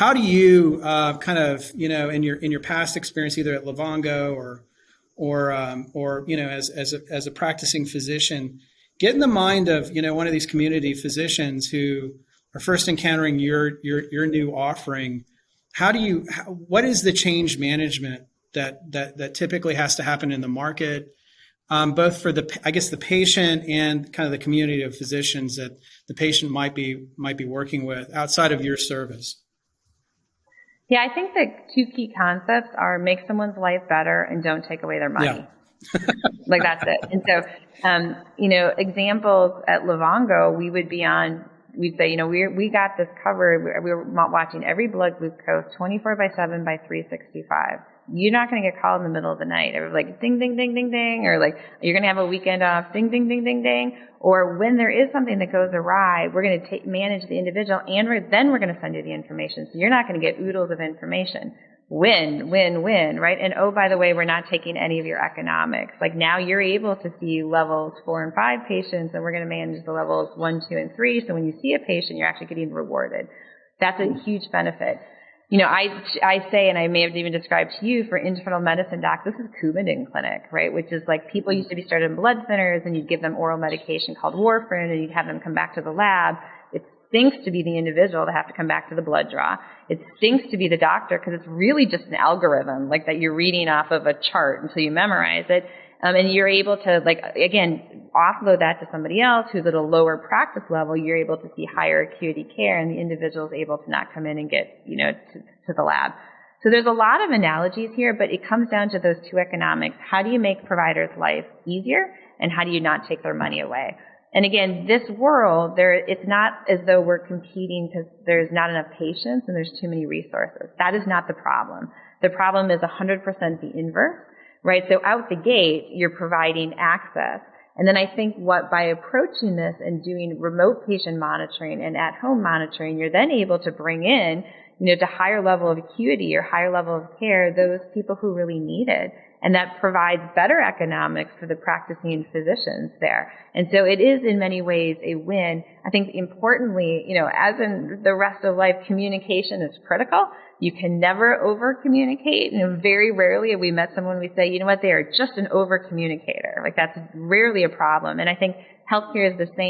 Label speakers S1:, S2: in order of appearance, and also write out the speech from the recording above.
S1: how do you kind of, in your past experience, either at Livongo or as a practicing physician, get in the mind of one of these community physicians who are first encountering your new offering? What is the change management that typically has to happen in the market, both for the patient and kind of the community of physicians that the patient might be working with outside of your service?
S2: Yeah, I think the two key concepts are make someone's life better and don't take away their money. Yeah. Like that's it. And so, examples at Livongo, we'd say, we got this covered. We were watching every blood glucose 24/7 by 365. You're not going to get called in the middle of the night. Or like ding, ding, ding, ding, ding, or like you're going to have a weekend off, ding, ding, ding, ding, ding. Or when there is something that goes awry, we're going to manage the individual, and then we're going to send you the information. So you're not going to get oodles of information. Win, win, win, right? And oh, by the way, we're not taking any of your economics. Like now you're able to see levels 4 and 5 patients, and we're going to manage the levels 1, 2, and 3. So when you see a patient, you're actually getting rewarded. That's a huge benefit. I say, and I may have even described to you, for internal medicine docs, this is Coumadin clinic, right? Which is like people used to be started in blood centers, and you'd give them oral medication called warfarin, and you'd have them come back to the lab. It stinks to be the individual to have to come back to the blood draw. It stinks to be the doctor because it's really just an algorithm, like that you're reading off of a chart until you memorize it. And you're able to, offload that to somebody else who's at a lower practice level. You're able to see higher acuity care, and the individual is able to not come in and get, to the lab. So there's a lot of analogies here, but it comes down to those two economics. How do you make providers' life easier, and how do you not take their money away? And again, this world, it's not as though we're competing because there's not enough patients and there's too many resources. That is not the problem. The problem is 100% the inverse. Right, so out the gate, you're providing access. And then I think by approaching this and doing remote patient monitoring and at-home monitoring, you're then able to bring in, to higher level of acuity or higher level of care, those people who really need it. And that provides better economics for the practicing physicians there. And so it is in many ways a win. I think importantly, as in the rest of life, communication is critical. You can never over-communicate. Very rarely have we met someone we say, they are just an over-communicator. Like that's rarely a problem. And I think healthcare is the same.